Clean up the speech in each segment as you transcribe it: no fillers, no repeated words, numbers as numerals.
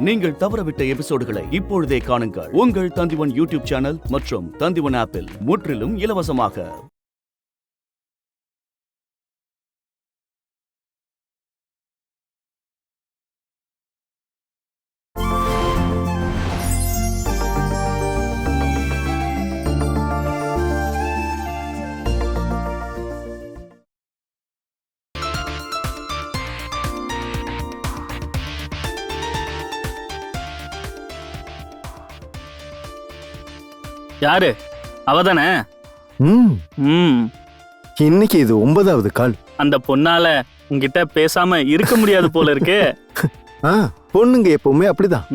நீங்கள் தவறவிட்ட எபிசோடுகளை இப்பொழுதே காணுங்கள். உங்கள் தந்திவன் யூடியூப் சேனல் மற்றும் தந்திவன் ஆப்பில் முற்றிலும் இலவசமாக. யாரு அவதானே? இன்னைக்கு இது 9வது கால். அந்த பொண்ணால உங்ககிட்ட பேசாம இருக்க முடியாது போல இருக்கு. பொண்ணுங்க எப்பவுமே அப்படிதான்.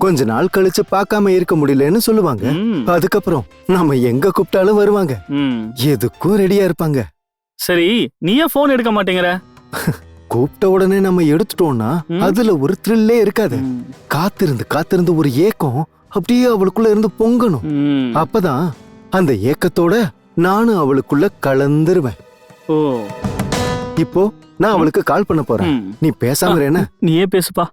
கொஞ்ச நாள் கழிச்சு பார்க்காம இருக்க முடியலன்னு சொல்லுவாங்க. அதுக்கப்புறம் நாம எங்க கூப்பிட்டாலும் வருவாங்க. எதுக்கும் ரெடியா இருப்பாங்க. சரி, நீயே போன் எடுக்க மாட்டேங்கிற? கூப்பிட்ட உடனே நம்ம எடுத்துட்டோம்னா அதுல ஒரு த்ரில்லே இருக்காது. காத்திருந்து ஒரு ஏக்கம் அப்படியே அவளுக்குள்ள இருந்து பொங்கணும். அப்பதான் அந்த ஏக்கத்தோட நானும் அவளுக்குள்ள கலந்துருவேன். ஓ, இப்போ நான் அவளுக்கு கால் பண்ண போறேன். நீ பேசாம என்ன? நீயே பேசுப்பா.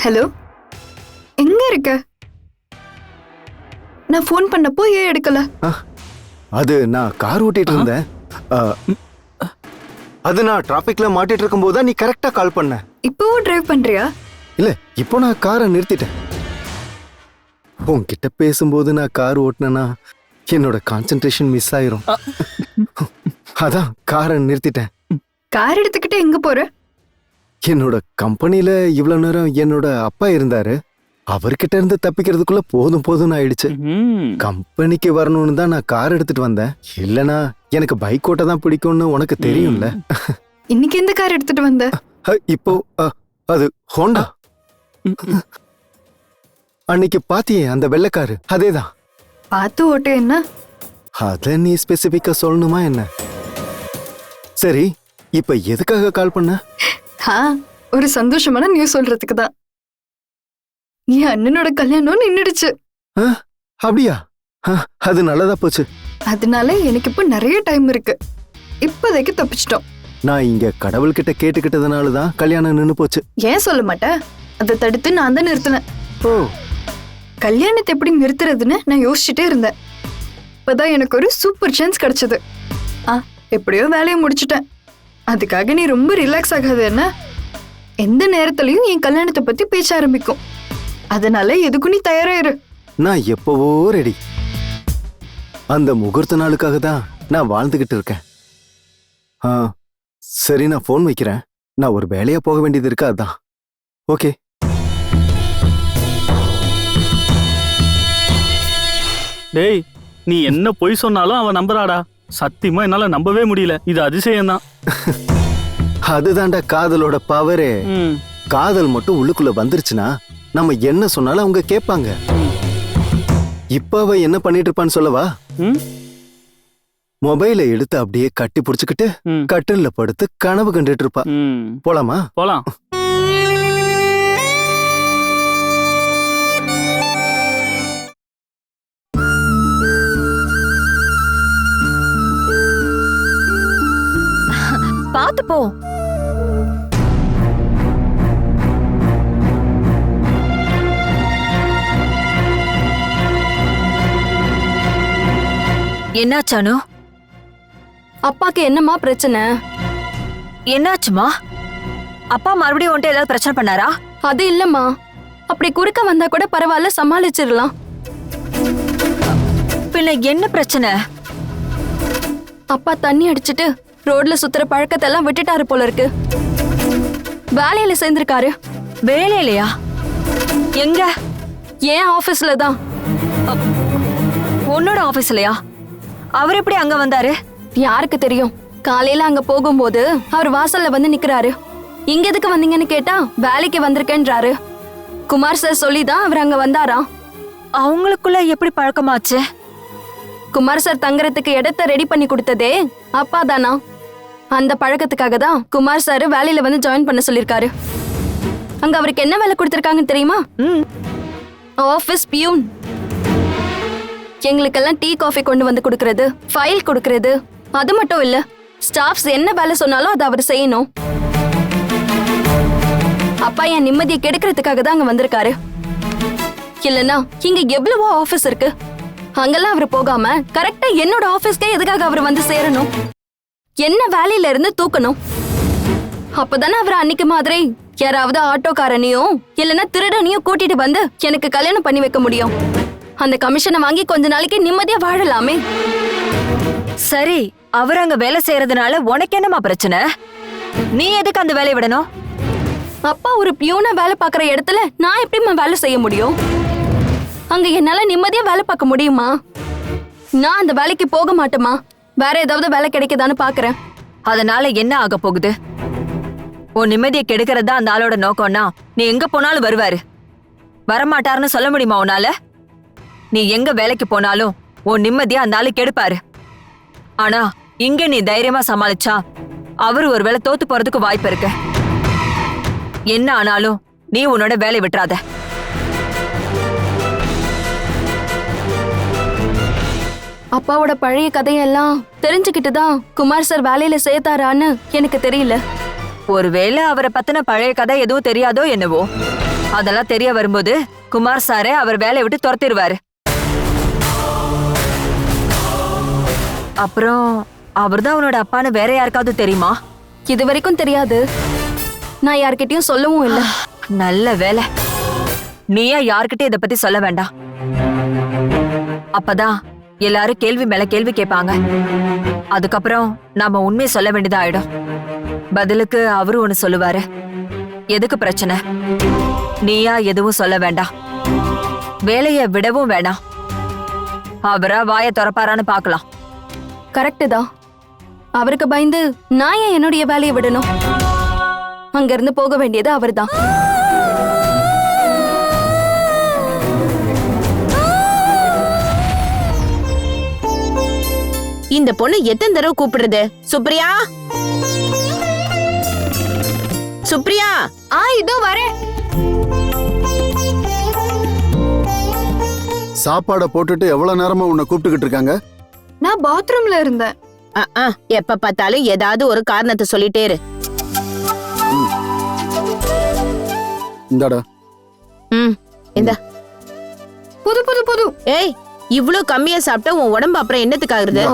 ஹலோ, எங்க இருக்க? நான் போன் பண்ணப்போ ஏன் எடுக்கல? அது நான் கார் ஓட்டிட்டு இருந்தேன். அது நான் டிராபிக்ல மாட்டிட்டு இருக்கும் போது நீ கரெக்டா கால் பண்ண. இப்பவும் டிரைவ் பண்றியா? இல்ல, இப்போ நான் காரை நிறுத்திட்டேன். உன்கிட்ட பேசும்போது நான் கார் ஓட்டினா என்னோட கான்சென்ட்ரேஷன் மிஸ் ஆயிரும். அதான் காரை நிறுத்திட்டேன். கார் எடுத்துக்கிட்டு எங்க போற? என்னோட கம்பெனில இவ்வளவு நேரம் என்னோட அப்பா இருந்தாரு. அவர்கிட்ட இருந்து தப்பிக்கிறதுக்குள்ள போதும் ஆயிடுச்சு. கம்பெனிக்கு வரணும்னு தான் நான் கார் எடுத்துட்டு வந்தேன். இல்லனா எனக்கு பைக் ஓட்ட தான் பிடிக்கும்னு உனக்கு தெரியும்ல. இன்னைக்கு எந்த கார் எடுத்துட்டு வந்த? இப்போ அது ஹோண்டா. அன்னைக்கு பாத்தியே அந்த வெள்ளைக்காரு, அதேதான். பார்த்து ஓட்டு. என்ன அத நீ ஸ்பெசிபிக்கா சொல்லணுமா என்ன? சரி, இப்ப எதுக்காக கால் பண்ண? ஒரு சந்தோஷமான நியூஸ் சொல்றதுக்கு தான். என் அண்ணனோட கல்யாணம் நின்னுடுச்சு. அப்படியா? அது நல்லதா போச்சு. அதனால எனக்கு இப்ப நிறைய டைம் இருக்கு. இப்போதைக்கு தப்பிச்சிட்டோம். நான் இங்க கடவுள்கிட்ட கேட்டுக்கிட்டதுனாலதான் கல்யாணம் நின்னு போச்சு. ஏன் சொல்ல மாட்டேன்? அதை தடுத்து நான் தான் நிறுத்தினேன். ஓ, கல்யாணத்தை எப்படி நிறுத்துறதுன்னு நான் யோசிச்சுட்டே இருந்தேன். இப்பதான் எனக்கு ஒரு சூப்பர் சான்ஸ் கிடைச்சது. எப்படியோ வேலையை முடிச்சுட்டேன். அதுக்காக நீ ரொம்ப ரிலாக்ஸ் ஆகாது என்ன? எந்த நேரத்திலையும் என் கல்யாணத்தை பத்தி பேச ஆரம்பிக்கும். அதனால எதுக்கும் நீ தயாராயிரு. நான் எப்பவோ ரெடி. அந்த முகூர்த்த நாளுக்காக தான் நான் வாழ்ந்துகிட்டு இருக்கேன். சரி, நான் போன் வைக்கிறேன். நான் ஒரு வேலையா போக வேண்டியது இருக்கு, அதான். ஓகே. டேய், நீ என்ன பொய் சொன்னாலும் அவன் நம்புறாடா. சத்தியமா என்னால நம்பவே முடியல. இது அதிசயம்தான். அதுதான்டா காதலோட பவரே. காதல் மட்டும் உள்ளுக்குள்ள வந்துருச்சுன்னா நம்ம என்ன சொன்னாலும் அவங்க கேட்பாங்க. இப்ப அவ என்ன பண்ணிட்டு இருப்பான்னு சொல்லவா? மொபைலை எடுத்து அப்படியே கட்டி புடிச்சுக்கிட்டு கட்டில்ல படுத்து கனவு கண்டுட்டு இருப்பா. போலாமா? போலாம். பாத்து போ. என்னாச்சானு? அப்பாக்கு என்னம்மா பிரச்சனை? என்னாச்சுமா? அப்பா மறுபடியும் உன்ட்ட ஏதாவது பிரச்சனை பண்ணாரா? அது இல்லம்மா, அப்படி குறுக்க வந்தா கூட பரவாயில்ல, சமாளிச்சிடலாம். பின்ன என்ன பிரச்சனை? அப்பா தண்ணி அடிச்சிட்டு ரோட்ல சுத்துற பழக்கத்தெல்லாம் விட்டுட்டாரு போல இருக்கு. வேலையில சேர்ந்திருக்காரு. வேலையிலையா? எங்க? ஏன் ஆபீஸ்ல தான். உன்னோட ஆபீஸ்லயா? அவர் எப்படி அங்க வந்தாரு? யாருக்கு தெரியும். காலையில அங்க போகும்போது அவர் வாசல்ல வந்து நிக்கிறாரு. இங்க எதுக்கு வந்தீங்கன்னு கேட்டா வேலைக்கு வந்திருக்கேன்றாரு. குமார் சார் சொல்லிதான் அவர் அங்க வந்தாராம். அவங்களுக்குள்ள எப்படி பழக்கமாச்சு? குமார் சார் தங்கறதுக்கு இடத்தை ரெடி பண்ணி கொடுத்ததே அப்பா தானா. அந்த பழக்கத்துக்காக தான் குமார் சார் வேலையில வந்து ஜாயின் பண்ண சொல்லிருக்காரு. அங்க அவருக்கு என்ன வேலை கொடுத்திருக்காங்கன்னு தெரியுமா? Office peon. எங்களுக்கெல்லாம் டீ காஃபி கொண்டு வந்து கொடுக்கறது, ஃபைல் கொடுக்கறது, அது மட்டும் இல்ல ஸ்டாஃப்ஸ் என்ன வேலை சொன்னாலும் அதை அவர் செய்யணும். அப்பா என் நிம்மதியை கெடுக்கிறதுக்காக தான் அங்க வந்திருக்காரு. இல்லனா இங்க எவ்வளவோ ஆபீஸ் இருக்கு, அங்கெல்லாம் அவர் போகாம கரெக்டா என்னோட ஆபீஸ்க்கே எதுக்காக அவர் வந்து சேரணும்? என்ன வேலையில இருந்து தூக்கணும்? அப்பதானே அவர் அன்னைக்கு மாதிரி யாராவது ஆட்டோக்காரனையோ இல்லனா திருடனையும் கூட்டிட்டு வந்து எனக்கு கல்யாணம் பண்ணி வைக்க முடியும். அந்த கமிஷனை வாங்கி கொஞ்ச நாளைக்கு நிம்மதியா வாழலாமே. சரி, அவர் அங்க வேலை செய்யறதுனால உனக்கு என்னமா பிரச்சனை? நீ எதுக்கு அந்த வேலையை விடணும்? அப்பா ஒரு பியூனா வேலை பார்க்குற இடத்துல நான் எப்படிம்மா வேலை செய்ய முடியும்? அங்க என்னால நிம்மதியா வேலை பார்க்க முடியுமா? நான் அந்த வேலைக்கு போக மாட்டேமா. வேற ஏதாவது வேலை கிடைக்குதான்னு பாக்குறேன். அதனால என்ன ஆக போகுது? உன் நிம்மதியை கெடுக்கிறதா அந்த ஆளோட நோக்கம்னா நீ எங்க போனாலும் வருவாரு. வரமாட்டாருன்னு சொல்ல முடியுமா உன்னால? நீ எங்க வேலைக்கு போனாலும் உன் நிம்மதியா அந்த ஆளு கெடுப்பாரு. ஆனா இங்க நீ தைரியமா சமாளிச்சா அவரு ஒருவேளை தோத்து போறதுக்கு வாய்ப்பு இருக்கு. என்ன ஆனாலும் நீ உன்னோட வேலையை விட்டுறாத. அப்பாவோட பழைய கதையெல்லாம் தெரிஞ்சுக்கிட்டு தான் குமார் சார் வேலையில சேர்த்தாரான்னு எனக்கு தெரியல. ஒருவேளை அவரை பத்தின பழைய கதை எதுவும் தெரியாதோ என்னவோ. அதெல்லாம் தெரிய வரும்போது குமார் சாரே அவர் வேலையை விட்டு துரத்திடுவாரு. அப்புறம் அவர்தான் உன்னோட அப்பான்னு வேற யாருக்காவது தெரியுமா? இது வரைக்கும் தெரியாது. நான் யார்கிட்டயும் சொல்லவும் இல்லை. நல்ல வேலை. நீயா யார்கிட்டயும் இதை பத்தி சொல்ல வேண்டாம். அப்பதான் எல்லாரும் கேள்வி மேல கேள்வி கேட்பாங்க. அதுக்கப்புறம் நாம உண்மையை சொல்ல வேண்டியதா ஆயிடும். பதிலுக்கு அவரு ஒண்ணு சொல்லுவாரு. எதுக்கு பிரச்சனை? நீயா எதுவும் சொல்ல வேண்டாம். வேலைய விடவும் வேண்டாம். அவரா வாயை திறப்பாரான்னு பாக்கலாம். கரெக்டு தான். அவருக்கு பயந்து நான் ஏன் என்னுடைய வேலையை விடணும்? அங்க இருந்து போக வேண்டியது அவர்தான். இந்த பொண்ணு எத்தனை தடவை கூப்பிடுறது? சுப்ரியா, சுப்ரியா. இதோ வரேன். சாப்பாடை போட்டுட்டு எவ்வளவு நேரமா உன்னை கூப்பிட்டுக்கிட்டு இருக்காங்க? நான் பாத்ரூம்ல இருந்தேன். எப்ப பார்த்தாலும் ஏதாவது ஒரு காரணத்தை சொல்லிட்டே இரு. இந்தாடா. இந்த புது புது புது. ஏய், இவ்ளோ கம்மியா சாப்பிட்டா உன் உடம்பு அப்புறம் என்னத்துக்கு ஆகுறது?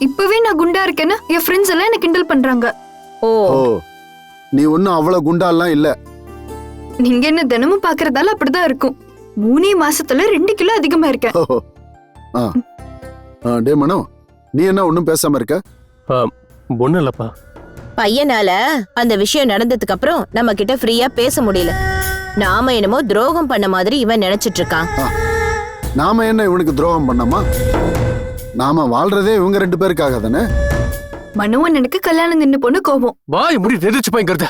இப்பவே நான் குண்டா இருக்கேன்னு என் ஃப்ரெண்ட்ஸ் எல்லாம் என்ன கிண்டல் பண்றாங்க. ஓ, நீ ஒன்னும் அவ்வளவு குண்டாலாம் இல்ல. நீங்க என்ன தினமும் பாக்குறதால அப்படிதான் இருக்கும். 3 மாசத்துல 2 கிலோ அதிகமா இருக்கேன். டே மனோ, நீ என்ன ஒன்னும் பேசாம இருக்க? ஒண்ணும் இல்லப்பா. பையனால அந்த விஷயம் நடந்ததுக்கு அப்புறம் நம்ம கிட்ட ஃப்ரீயா பேச முடியல. நாம என்னமோ துரோகம் பண்ண மாதிரி இவன் நினைச்சிட்டு இருக்கான். நாம என்ன இவனுக்கு துரோகம் பண்ணோமா? நாம வாழ்றதே இவங்க 2 பேருக்காக தானே. மனுவன் எனக்கு கல்யாணம் நின்னு பொண்ணு கோபம். வாய் முடி தெரிச்சு போய்ங்கிறத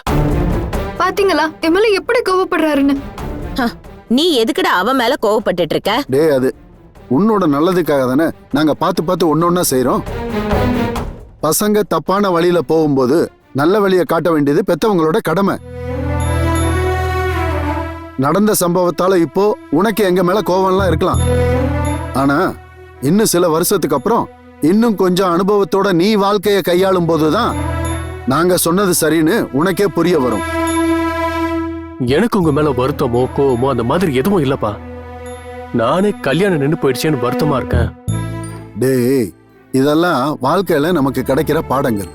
பாத்தீங்களா எம்எல்ஏ எப்படி கோவப்படுறாருன்னு? நீ எதுக்குடா அவன் மேல கோவப்பட்டுட்டு இருக்க? டே, அது உன்னோட நல்லதுக்காக தானே நாங்க பார்த்து ஒன்னொன்னா செய்யறோம். பசங்க தப்பான வழியில போகும்போது நல்ல வழியை காட்ட வேண்டியது பெத்தவங்களோட கடமை. நடந்த சம்பவத்தால இப்போ உனக்கு எங்க மேல கோவம்லாம் இருக்கலாம். ஆனா இன்னும் சில வருஷத்துக்கு அப்புறம் இன்னும் கொஞ்சம் அனுபவத்தோட நீ வாழ்க்கைய கையாளும் போதுதான் நாங்க சொன்னது சரின்னு உனக்கே புரிய வரும். எனக்கு உங்க மேல வருத்தமோ கோவமோ அந்த மாதிரி எதுவும் இல்லப்பா. நானே கல்யாணம் நின்னு போயிடுச்சேன்னு வருத்தமா இருக்கேன். டேய், இதெல்லாம் வாழ்க்கையில நமக்கு கிடைக்கிற பாடங்கள்.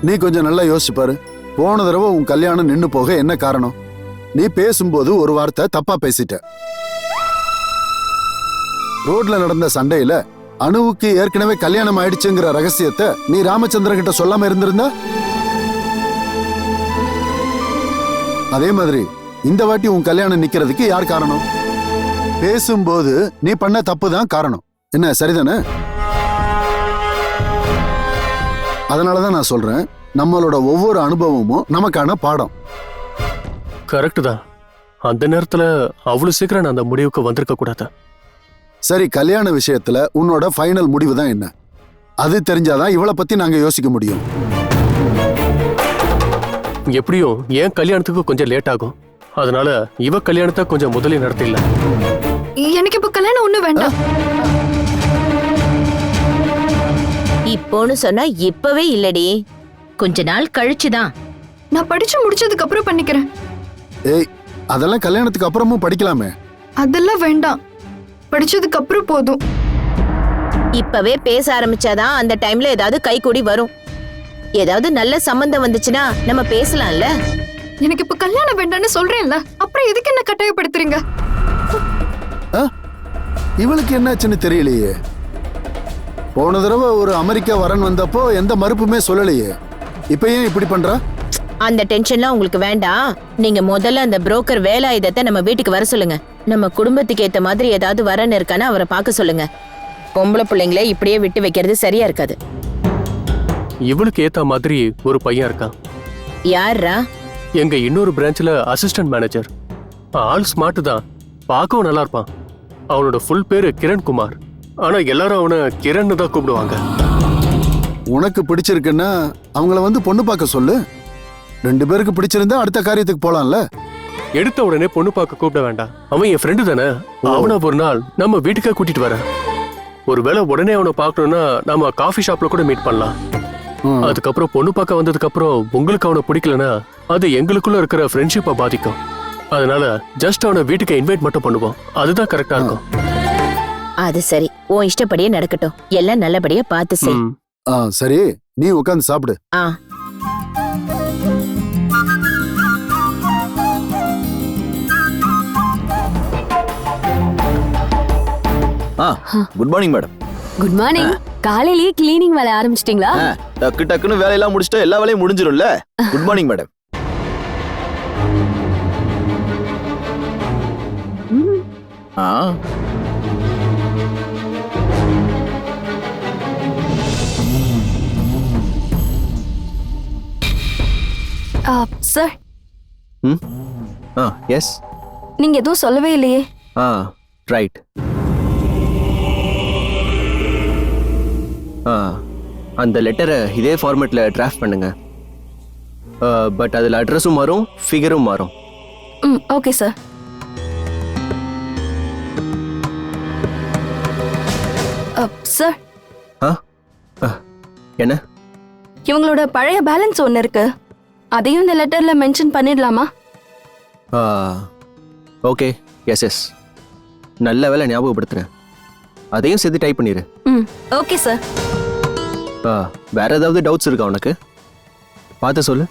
நீ கொஞ்சம் நல்லா யோசிச்சு பாரு. போன தடவை உன் கல்யாணம் நின்னு போக என்ன காரணம்? நீ பேசும்போது ஒரு வார்த்தை தப்பா பேசிட்ட. ரோட்ல நடந்த சண்டையில அனுவுக்கு ஏற்கனவே கல்யாணம் ஆயிடுச்சுங்கிற ரகசியத்தை நீ ராமச்சந்திரன் கிட்ட சொல்லாம இருந்திருந்தா? அதே மாதிரி இந்த வாட்டி உன் கல்யாணம் நிக்கிறதுக்கு யார் காரணம்? பேசும்போது நீ பண்ண தப்பு தான் காரணம். என்ன, சரிதானே? அதனாலதான் நான் சொல்றேன், நம்மளோட ஒவ்வொரு அனுபவமும் நமக்கான பாடம். கரெக்ட் தான். அந்த நேரத்துல அவ்வளவு சீக்கிரம் நான் அந்த முடிவுக்கு வந்திருக்க கூடாது. சரி, கல்யாண விஷயத்துல உன்னோட ஃபைனல் முடிவு தான் என்ன? அது தெரிஞ்சாதான் இவளை பத்தி நாங்க யோசிக்க முடியும். எப்படியும் என் கல்யாணத்துக்கு கொஞ்சம் லேட் ஆகும். அதனால இவ கல்யாணத்தை கொஞ்சம் முதலே நடத்திடலாம். எனக்கு இப்ப கல்யாணம் ஒண்ணு வேண்டாம். இப்போன்னு சொன்னா இப்பவே இல்லடி, கொஞ்ச நாள் கழிச்சுதான். நான் படிச்சு முடிச்சதுக்கு அப்புறம் பண்ணிக்கிறேன். ஏய், அதெல்லாம் கல்யாணத்துக்கு அப்புறமும் படிக்கலாமே. அதெல்லாம் வேண்டாம், படிச்சதுக்கு அப்புறம் போதும். இப்பவே பேச ஆரம்பிச்சாதான் அந்த டைம்ல ஏதாவது கை கூடி வரும். ஏதாவது நல்ல சம்பந்தம் வந்துச்சுன்னா நம்ம பேசலாம்ல. எனக்கு இப்ப கல்யாணம் வேண்டாம்னு சொல்றேன்ல, அப்புறம் எதுக்கு என்ன கட்டாயப்படுத்துறீங்க? இவளுக்கு என்னாச்சுன்னு தெரியலையே. போன தடவை ஒரு அமெரிக்கா வரன் வந்தப்போ எந்த மறுப்புமே சொல்லலையே. இப்ப ஏன் இப்படி பண்றா? அந்த டென்ஷன்லாம் உங்களுக்கு வேண்டாம். நீங்க முதல்ல அந்த புரோக்கர் வேலாயுதத்தை நம்ம வீட்டுக்கு வர சொல்லுங்க. நம்ம குடும்பத்துக்கு ஏத்த மாதிரி ஏதாவது வரன் இருக்கான்னு அவரை பார்க்க சொல்லுங்க. பொம்பளை பிள்ளைங்களே இப்படியே விட்டு வைக்கிறது சரியா இருக்காது. இவளுக்கு ஏத்த மாதிரி ஒரு பையன் இருக்கான். யாரா? எங்க இன்னொரு பிரான்ச்ல அசிஸ்டன்ட் மேனேஜர். ஆள் ஸ்மார்ட் தான், பார்க்கவும் நல்லா இருப்பான். அவனோட ஃபுல் பேரு கிரண் குமார். ஆனா எல்லாரும் அவனை கிரண்னு தான் கூப்பிடுவாங்க. உனக்கு பிடிச்சிருக்குன்னா அவங்கள வந்து பொண்ணு பார்க்க சொல்லு. 2 பேருக்கு பிடிச்சிருந்தா அடுத்த காரியத்துக்கு போலாம்ல. எடுத்த உடனே பொண்ணு பார்க்க கூப்பிட வேண்டாம். அவன் என் ஃப்ரெண்டு தானே. அவனை ஒரு நாள் நம்ம வீட்டுக்கே கூட்டிட்டு வரேன். ஒருவேளை உடனே அவனை பார்க்கணும்னா நம்ம காஃபி ஷாப்ல கூட மீட் பண்ணலாம். அதுக்கப்புறம் பொண்ணு பார்க்க வந்ததுக்கு அப்புறம் உங்களுக்கு அவனை பிடிக்கலனா அது எங்களுக்குள்ள இருக்கிற ஃப்ரெண்ட்ஷிப்பை பாதிக்கும். அதனால ஜஸ்ட் அவனை வீட்டுக்கு இன்வைட் மட்டும் பண்ணுவோம். அதுதான் கரெக்டா இருக்கும். அது சரி, உன் இஷ்டப்படியே நடக்கட்டும். எல்லாம் நல்லபடியா பார்த்து செய். சரி, நீ உட்கார்ந்து சாப்பிடு. Good morning madam. Good morning. காலையிலேயே கிளீனிங் வேலை ஆரம்பிச்சிட்டீங்களா? டக்கு டக்குன்னு வேலையெல்லாம் முடிச்சுட்டு எல்லா வேலையும் முடிஞ்சிரும்ல. Good morning madam. Sir. Yes. நீங்க எதுவும் சொல்லவே இல்லையே. ரைட். அந்த லெட்டரை இதே ஃபார்மேட்ல டிராஃப்ட் பண்ணுங்க. பட் அதில் அட்ரஸும் மாறும், ஃபிகரும் மாறும். Okay sir. சார். என்ன? இவங்களோட பழைய பேலன்ஸ் ஒன்று இருக்கு, அதையும் இந்த லெட்டர்ல மென்ஷன் பண்ணிடலாமா? ஓகே. எஸ். நல்ல வேலை ஞாபகப்படுத்துறேன். அதையும் சேர்த்து டைப் பண்ணிடு. Okay sir. வேற ஏதாவது டவுட்ஸ் இருக்கா உனக்கு? பார்த்து சொல்லு.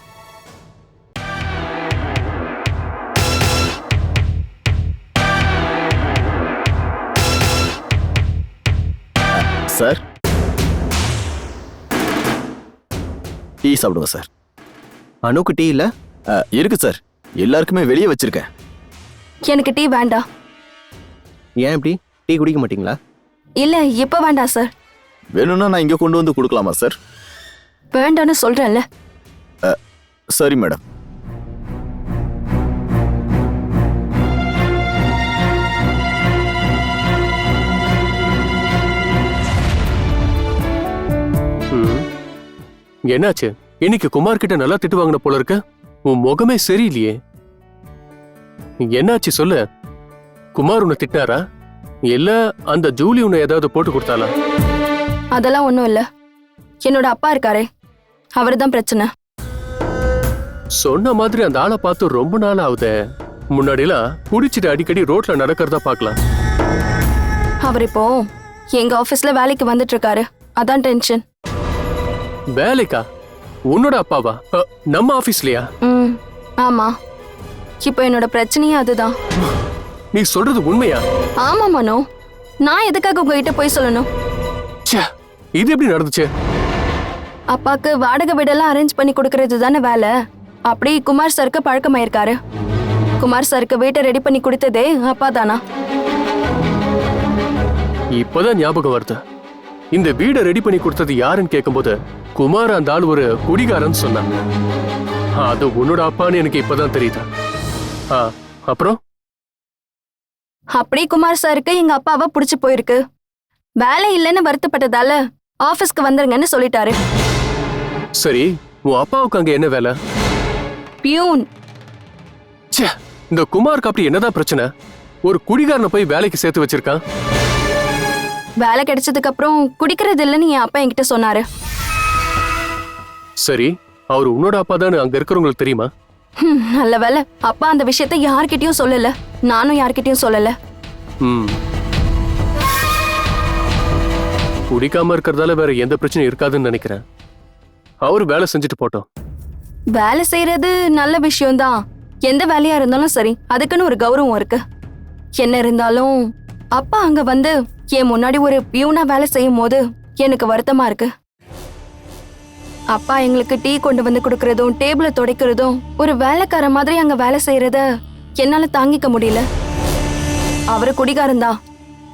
சார், டீ சாப்பிடுங்க சார். அனுக்கு டீ இல்ல? இருக்கு சார், எல்லாருக்குமே வெளியே வச்சிருக்கேன். எனக்கு டீ வேண்டாம். ஏன் இப்படி? டீ குடிக்க மாட்டீங்களா? இல்ல, இப்ப வேண்டாம் சார். வேணும்னா நான் இங்க கொண்டு வந்து கொடுக்கலாமா சார்? வேண்டான்னு சொல்றேன்ல. சரி மேடம். என்னாச்சு? இன்னைக்கு குமார் கிட்ட நல்லா திட்டு வாங்கின போல இருக்க. உன் முகமே சரியில்லையே. என்னாச்சு சொல்லு. குமார் உன்னை திட்டாரா? இல்ல அந்த ஜூலி உன்னை ஏதாவது போட்டு கொடுத்தாளா? அதெல்லாம் ஒண்ணும் இல்ல. என்னோட அப்பா இருக்காரே, அவர்தான் பிரச்சனை. சொன்ன மாதிரி அந்த ஆளை பார்த்து ரொம்ப நாள் ஆகுதே. முன்னாடிலாம் குடிச்சிட்டு அடிக்கடி ரோட்ல நடக்கிறதா பார்க்கலாம். அவர் இப்போ எங்க ஆபீஸ்ல வேலைக்கு வந்துட்டு இருக்காரு, அதான் டென்ஷன். வேலைக்கா? உன்னோட அப்பாவா? நம்ம ஆபீஸ்லயா? ஆமா. இப்போ என்னோட பிரச்சனையே அதுதான். நீ சொல்றது உண்மையா? ஆமா மனோ, நான் எதுக்காக உங்ககிட்ட போய் சொல்லணும்? இது எப்படி நடந்துச்சு? அப்பாக்கு வாடகை வீடெல்லாம் அரேஞ்ச் பண்ணி கொடுக்கறது தானே வேலை. அப்படி குமார் சாருக்கு பழக்கமாயிருக்காரு. குமார் சாருக்கு வீட்டை ரெடி பண்ணி கொடுத்ததே அப்பா தானா? இப்பதான் ஞாபகம் வருது. இந்த வீடை ரெடி பண்ணி கொடுத்தது யாருன்னு கேட்கும்போது குமார் அந்த ஆள் ஒரு குடிகாரன்னு சொன்னாங்க. அது உன்னோட அப்பான்னு எனக்கு இப்பதான் தெரியுது. அப்புறம் அப்படி குமார் சாருக்கு எங்க அப்பாவை புடிச்சு போயிருக்கு. வேலை இல்லைன்னு வருத்தப்பட்டதால ஆபீஸ்க்கு வந்துருங்கன்னு சொல்லிட்டாரு. சரி, உன் அப்பாவுக்கு அங்க என்ன வேலை? பியூன். இந்த குமாருக்கு அப்படி என்னதான் பிரச்சனை? ஒரு குடிகாரனை போய் வேலைக்கு சேர்த்து வச்சிருக்கான்? வேலை கிடைச்சதுக்கு அப்புறம் குடிக்கிறது இல்லைன்னு என் அப்பா என்கிட்ட சொன்னாரு. சரி, அவர் உன்னோட அப்பா தான் அங்க இருக்கிறவங்களுக்கு தெரியுமா? நல்ல வேலை அப்பா அந்த விஷயத்த யார்கிட்டயும் சொல்லல, நானும் யார்கிட்டயும் சொல்லல. ம். குடிக்காம இருக்கிறதால வேற எந்த பிரச்சனையும் இருக்காதுன்னு நினைக்கிறேன். அவரு வேலை செஞ்சுட்டு போட்டோம். வேலை செய்யறது நல்ல விஷயம்தான். எந்த வேலையா இருந்தாலும் சரி, அதுக்குன்னு ஒரு கௌரவம் இருக்கு. என்ன இருந்தாலும் அப்பா அங்க வந்து என் முன்னாடி ஒரு பியூனா வேலை செய்யும் போது எனக்கு வருத்தமா இருக்கு. அப்பா எங்களுக்கு டீ கொண்டு வந்து கொடுக்கறதும் டேபிள துடைக்கிறதும் ஒரு வேலைக்கார மாதிரி அங்க வேலை செய்யறத என்னால தாங்கிக்க முடியல. அவரு குடிகாரன் தான்.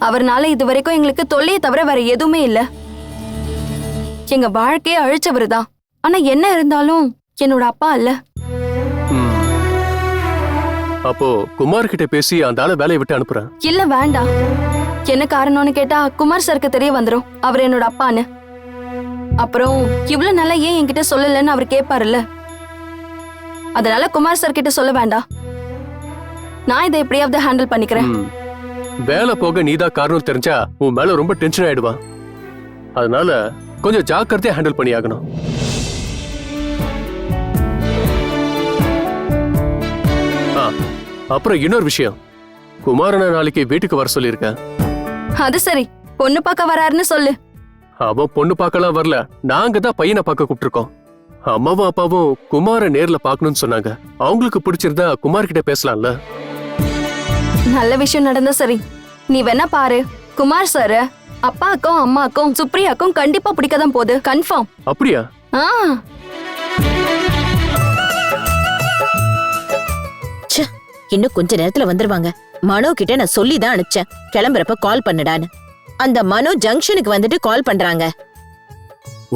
அவர்னால இது வரைக்கும் எங்களுக்கு தொல்லையை தவிர வேற எதுவுமே இல்ல. எங்க வாழ்க்கையை அழிச்சவரு தான். ஆனா என்ன இருந்தாலும் என்னோட அப்பா இல்ல. ம். அப்போ குமார் கிட்ட பேசி அந்த ஆளை வேலையை விட்டு அனுப்புறேன். இல்ல வேண்டாம். என்ன காரணம்னு கேட்டா குமார் சாருக்கு தெரிய வந்துரும் அவர் என்னோட அப்பான்னு. அப்புறம் இவ்வளவு நாளா ஏன் என்கிட்ட சொல்லலன்னு அவர் கேட்பாருல்ல. அதனால குமார் சார் கிட்ட சொல்ல வேண்டாம். நான் இதை எப்படியாவது ஹேண்டில் பண்ணிக்கிறேன். ம். வேலை போக நீதான் காரணம் தெரிஞ்சா உன் மேல ரொம்ப டென்ஷன் ஆயிடுவான். அதனால கொஞ்சம் ஜாக்கிரதையா ஹேண்டில் பண்ணி ஆகணும். அப்புறம் இன்னொரு விஷயம், குமாரனை நாளைக்கு வீட்டுக்கு வர சொல்லியிருக்கேன். அது சரி, பொண்ணு பார்க்க வராருன்னு சொல்லு. அவன் பொண்ணு பார்க்கலாம் வரல, நாங்க தான் பையனை பார்க்க கூப்பிட்டுருக்கோம். அம்மாவும் அப்பாவும் குமார நேர்ல பார்க்கணும்னு சொன்னாங்க. அவங்களுக்கு பிடிச்சிருந்தா குமார் கிட்ட பேசலாம்ல. நல்ல விஷயம் நடந்தா சரி. நீ வேணா பாரு, குமார் சார் அப்பாக்கும் அம்மாக்கும் சுப்ரியாக்கும் கண்டிப்பா பிடிக்கதான் போகுது, கன்ஃபார்ம். அப்படியா? ஆ இன்னும் கொஞ்ச நேரத்துல வந்துருவாங்க. மனோ கிட்ட நான் சொல்லிதான் அனுப்பிச்சேன், கிளம்புறப்ப கால் பண்ணுடான்னு. அந்த மனோ ஜங்ஷனுக்கு வந்துட்டு கால் பண்றாங்க.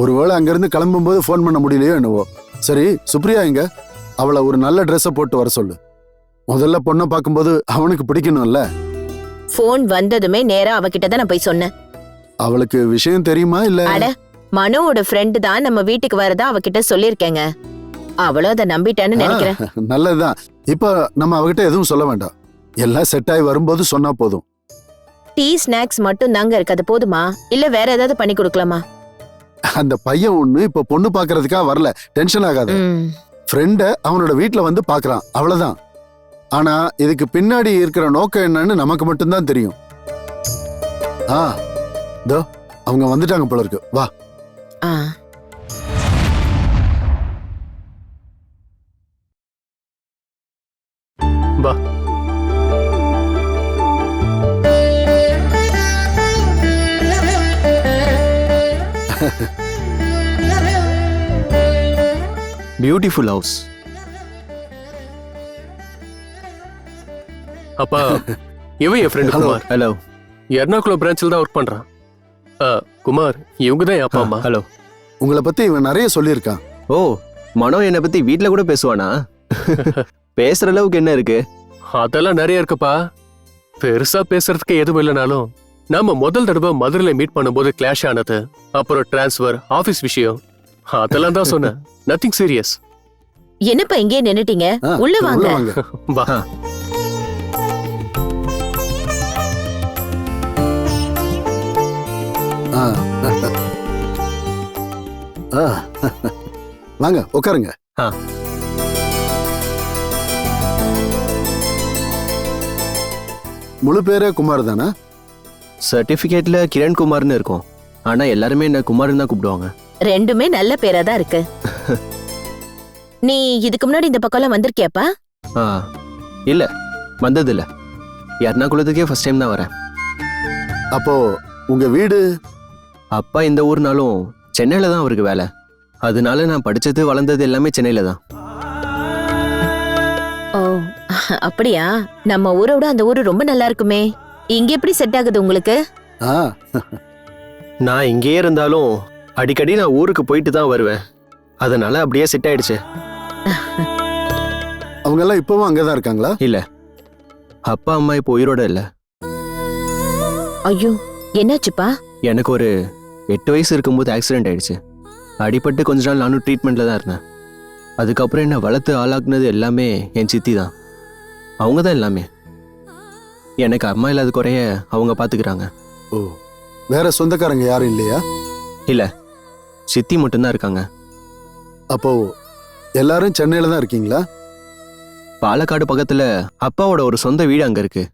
ஒருவேளை அங்கிருந்து கிளம்பும்போது ஃபோன் பண்ண முடியலையோ என்னவோ. சரி, சுப்ரியா எங்க? அவளை ஒரு நல்ல ட்ரெஸ்ஸை போட்டு வர சொல்லு. முதல்ல பொண்ணை பார்க்கும்போது அவனுக்கு பிடிக்கணும்ல. போன் வந்ததுமே நேரா அவகிட்ட தான் நான் போய் சொன்னேன். அவளுக்கு விஷயம் தெரியுமா இல்ல? அட, மனோவோட ஃப்ரெண்டு தான் நம்ம வீட்டுக்கு வரதா அவகிட்ட சொல்லிருக்கேங்க. அவளும் அதை நம்பிட்டான்னு நினைக்கிறேன். நல்லதுதான். இப்ப நம்ம அவகிட்ட எதுவும் சொல்ல வேண்டாம். எல்லாம் செட் ஆகி வரும்போது சொன்னா போதும். டீ ஸ்நாக்ஸ் மட்டும் தாங்க இருக்கு, அது போதுமா இல்ல வேற ஏதாவது பண்ணி கொடுக்கலாமா? அந்த பையன் ஒண்ணு இப்ப பொண்ணு பாக்குறதுக்காக வரல, டென்ஷன் ஆகாத. ஃப்ரெண்ட அவனோட வீட்டுல வந்து பாக்குறான், அவ்வளவுதான். ஆனா இதுக்கு பின்னாடி இருக்கிற நோக்கம் என்னன்னு நமக்கு மட்டும்தான் தெரியும். தோ அவங்க வந்துட்டாங்க போல இருக்கு. வா. வா. Beautiful house. அப்பா, இவன் என் ஃப்ரெண்ட் குமார். ஹலோ. எர்ணாகுளம் பிரான்ச்சில் தான் ஒர்க் பண்றான். குமார், இவங்க தான் என் அப்பா அம்மா. ஹலோ. உங்களை பத்தி இவன் நிறைய சொல்லியிருக்கான். ஓ, மனோ என்னை பத்தி வீட்ல கூட பேசுவானா? பேசுற அளவுக்கு என்ன இருக்கு? அதெல்லாம் நிறைய இருக்குப்பா. பெருசா பேசுறதுக்கு எதுவும் இல்லைனாலும் நாம முதல் தடவை மதுரையில மீட் பண்ணும்போது கிளாஷ் ஆனது, அப்புறம் டிரான்ஸ்ஃபர், ஆபீஸ் விஷயம், அதெல்லாம் தான் சொன்னேன். Nothing serious. என்னப்பா இங்கே நின்னுட்டீங்க? உள்ள வாங்க. வா. வாங்க உட்காருங்க. முழு பேரே குமார் தானா? சர்டிபிகேட்ல கிரண் குமார்னு இருக்கும். ஆனா எல்லாருமே என்ன குமார்னு தான் கூப்பிடுவாங்க. ரெண்டுமே நல்ல பேரா தான் இருக்கு. நீ இதுக்கு முன்னாடி இந்த பக்கம்லாம் வந்திருக்கியாப்பா? இல்ல, வந்தது இல்ல. எர்ணாகுளத்துக்கே ஃபர்ஸ்ட் டைம் தான் வரேன். அப்போ உங்க வீடு? அப்பா இந்த ஊர்னாலும் சென்னையில தான் அவருக்கு வேலை. அதனால நான் படிச்சது வளர்ந்தது எல்லாமே சென்னையில தான். ஓ, அப்படியா? நம்ம ஊரை விட அந்த ஊரு ரொம்ப நல்லா இருக்குமே. இங்க எப்படி செட் ஆகுது உங்களுக்கு? நான் இங்கேயே இருந்தாலும் அடிக்கடி நான் ஊருக்கு போயிட்டு தான் வருவேன். அதனால அப்படியே செட் ஆயிடுச்சு. அவங்க எல்லாம் இப்பவும் அங்கதான் இருக்காங்களா? இல்ல, அப்பா அம்மா இப்போ உயிரோட இல்ல. ஐயோ, என்னாச்சுப்பா? எனக்கு ஒரு 8 வயசு இருக்கும்போது ஆக்சிடென்ட் ஆயிடுச்சு. அடிபட்டு கொஞ்ச நாள் நானும் ட்ரீட்மெண்ட்ல தான் இருந்தேன். அதுக்கப்புறம் என்ன வளர்த்து ஆளாக்குனது எல்லாமே என் சித்தி தான். அவங்க தான் எல்லாமே. எனக்கு அம்மா இல்லாத குறைய அவங்க பாத்துக்கிறாங்க. ஓ, வேற சொந்தக்காரங்க யாரும் இல்லையா? இல்ல, சித்தி மட்டும்தான் இருக்காங்க. அப்போ எல்லாரும் சென்னையில தான் இருக்கீங்களா? பாலக்காடு பக்கத்துல அப்பாவோட ஒரு சொந்த வீடு அங்க இருக்கு.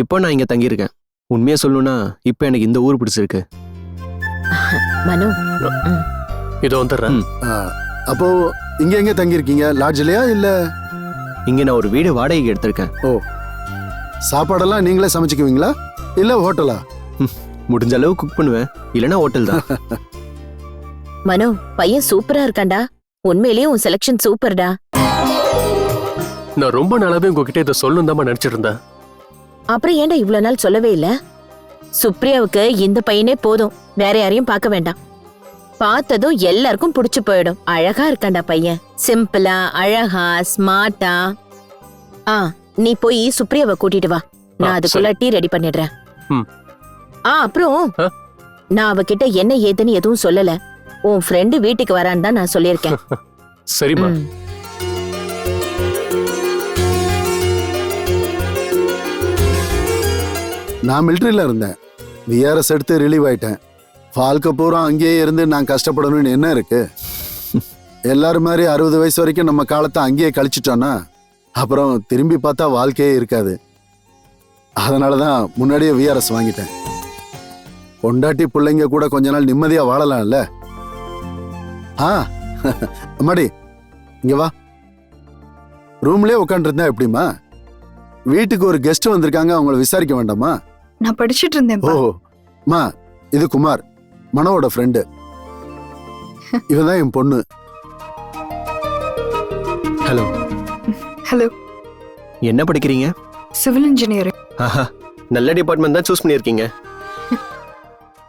இப்போ நான் இங்க தங்கியிருக்கேன். உண்மையா சொல்லணும்னா இப்ப எனக்கு இந்த ஊர் பிடிச்சிருக்கு. மனு, இதோ வந்துடுறேன். அப்போ இங்க எங்க தங்கியிருக்கீங்க? லாட்ஜ்லயா இல்ல? இங்க நான் ஒரு வீடு வாடகைக்கு எடுத்திருக்கேன். ஓ, சாப்பாடெல்லாம் நீங்களே சமைச்சுக்குவீங்களா இல்ல ஹோட்டலா? முடிஞ்ச அளவு குக் பண்ணுவேன், இல்லனா ஹோட்டல் தான். மனு, பையன் சூப்பரா இருக்கான்டா. உண்மையிலேயே உன் செலக்ஷன் சூப்பர்டா. நான் ரொம்ப நாளாவே உங்ககிட்ட இதை சொல்லணும் தான் நினைச்சிட்டு இருந்தேன். அப்புறம் ஏன்டா இவ்வளவு நாள் சொல்லவே இல்ல? சுப்ரியாவுக்கு இந்த பையனே போதும், வேற யாரையும் பார்க்க வேண்டாம். பார்த்ததும் எல்லாருக்கும் பிடிச்சு போயிடும். அழகா இருக்கான்டா பையன், சிம்பிளா, அழகா, ஸ்மார்ட்டா. நீ போய் சுப்ரியாவை கூட்டிட்டு வா, நான் அதுக்குள்ள டீ ரெடி பண்ணிடுறேன். அப்புறம் நான் அவகிட்ட என்ன ஏதுன்னு எதுவும் சொல்லல. உன் ஃப்ரெண்டு வீட்டுக்கு வரான்னு தான் நான் சொல்லியிருக்கேன். சரிம்மா. நான் மிலிட்டரியில இருந்தேன். விஆர்எஸ் எடுத்து ரிலீவ் ஆயிட்டேன். வாழ்க்கை பூரா அங்கேயே இருந்து நான் கஷ்டப்படணும்னு என்ன இருக்கு? எல்லாரும் மாதிரி 60 வயசு வரைக்கும் நம்ம காலத்தை அங்கேயே கழிச்சிட்டோம்னா அப்புறம் திரும்பி பார்த்தா வாழ்க்கையே இருக்காது. அதனாலதான் முன்னாடியே விஆர்எஸ் வாங்கிட்டேன். பொண்டாட்டி பிள்ளைங்க கூட கொஞ்ச நாள் நிம்மதியா வாழலாம்ல. அம்மாடி இங்க வா. ரூம்லயே உட்காந்துருந்தா எப்படிமா? வீட்டுக்கு ஒரு கெஸ்ட் வந்திருக்காங்க, அவங்கள விசாரிக்க வேண்டாமா? நான் படிச்சிட்டு இருந்தேன். ஓ மா, இது குமார், மனோவோட ஃப்ரெண்டு. இவதான் என் பொண்ணு. ஹலோ. ஹலோ. என்ன படிக்கிறீங்க? Civil engineering. ஆஹா, நல்ல டிபார்ட்மெண்ட் தான் சூஸ் பண்ணியிருக்கீங்க.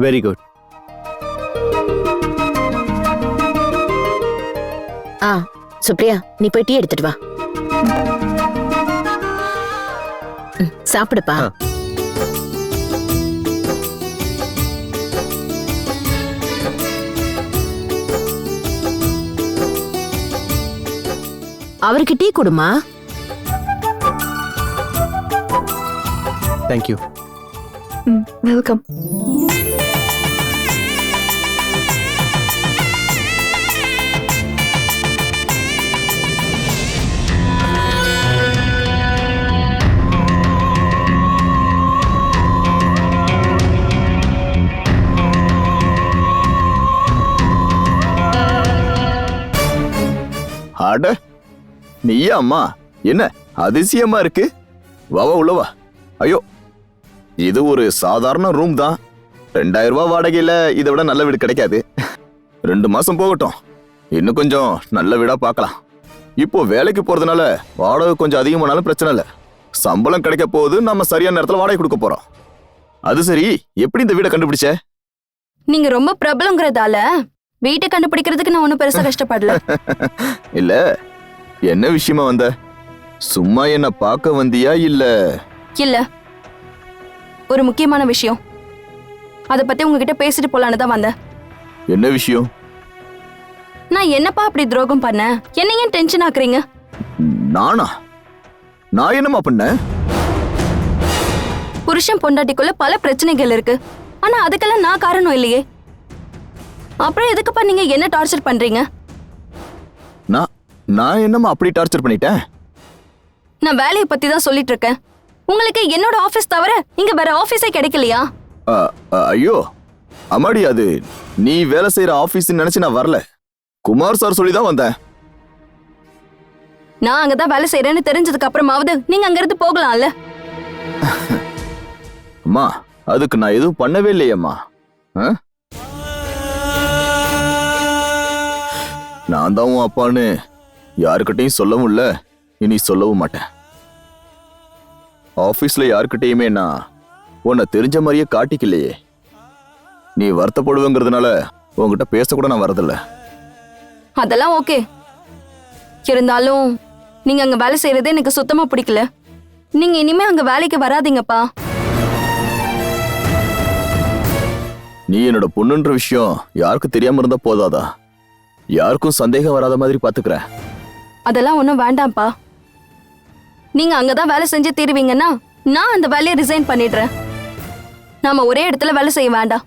Very good. சுப்ரியா, நீ போய் டீ எடுத்துட்டு வா. சாப்பிடுப்பா. அவருக்கு டீ கொடுமா. தேங்க்யூ. வெல்கம். அட, நீயா அம்மா? என்ன அதிசயமா இருக்கு. வாவா உள்ளவா. ஐயோ, இது ஒரு சாதாரண ரூம் தான். 2000 ரூபாய் வாடகையில இதை விட நல்ல வீடு கிடைக்காது. 2 மாசம் போகட்டும், இன்னும் கொஞ்சம் நல்ல வீடா பார்க்கலாம். இப்போ வேலைக்கு போறதுனால வாடகை கொஞ்சம் அதிகமானாலும் பிரச்சனை இல்லை. சம்பளம் கிடைக்க போகுது, நம்ம சரியான நேரத்துல வாடகை கொடுக்க போறோம். அது சரி, எப்படி இந்த வீடை கண்டுபிடிச்ச? நீங்க ரொம்ப பிரபலங்கிறதால வீட்டை கண்டுபிடிக்கிறதுக்கு நான் ஒன்னும் பெருசா கஷ்டப்படல. இல்ல, என்ன விஷயமா வந்த? சும்மா என்ன பார்க்க வந்தியா இல்ல? இல்ல, ஒரு முக்கியமான விஷயம். அத பத்தி உங்ககிட்ட பேசிட்டு போலான்னு தான் வந்தேன். என்ன விஷயம்? நான் என்னப்பா அப்படி துரோகம் பண்ண? என்ன ஏன் டென்ஷன் ஆக்குறீங்க? நானா? நான் என்னமா பண்ணேன்? புருஷன் பொண்டாட்டிக்குள்ள பல பிரச்சனைகள் இருக்கு. ஆனா அதுக்கெல்லாம் நான் காரணம் இல்லையே. அப்புறம் எதுக்குப்பா நீங்க என்ன டார்ச்சர் பண்றீங்க? நான் என்னமா அப்படி டார்ச்சர் பண்ணிட்டேன்? நான் வேலையை பத்தி தான் சொல்லிட்டு இருக்கேன். உங்களுக்கு என்னோட ஆபீஸ் தவிர இங்க வேற ஆபீஸே கிடைக்கலையா? ஐயோ அம்மாடி, அது நீ வேலை செய்யற ஆபீஸ் நினைச்சு நான் வரல. குமார் சார் சொல்லி தான் வந்தேன். நான் அங்கதான் வேலை செய்யறேன்னு தெரிஞ்சதுக்கு அப்புறமாவது நீங்க அங்க இருந்து போகலாம்ல. அம்மா, அதுக்கு நான் எதுவும் பண்ணவே இல்லையம்மா. நான் தான் உன் அப்பான்னு யாருக்கிட்டையும் சொல்லவும் இல்ல, இனி சொல்லவும் மாட்டேன். ஆபீஸ்ல யாருக்கிட்டையுமே நான் உன்னை தெரிஞ்ச மாதிரியே காட்டிக்கலையே. நீ வருத்தப்படுவேங்கிறதுனால உன்கிட்ட பேசக்கூட நான் வரதில்ல. அதெல்லாம் ஓகே. இருந்தாலும் நீங்க அங்க வேலை செய்யறதே எனக்கு சுத்தமா பிடிக்கல. நீங்க இனிமே அங்க வேலைக்கு வராதீங்கப்பா. நீ என்னோட பொண்ணுன்ற விஷயம் யாருக்கு தெரியாம இருந்தா போதாதா? யாருக்கும் சந்தேகம் வராத மாதிரி பாத்துக்கிற. அதெல்லாம் ஒண்ணும் வேண்டாம்ப்பா. நீங்க அங்கதான் வேலை செஞ்சு தீருவீங்கன்னா நான் அந்த வேலையை ரிசைன் பண்ணிடுறேன். நாம ஒரே இடத்துல வேலை செய்ய வேண்டாம்.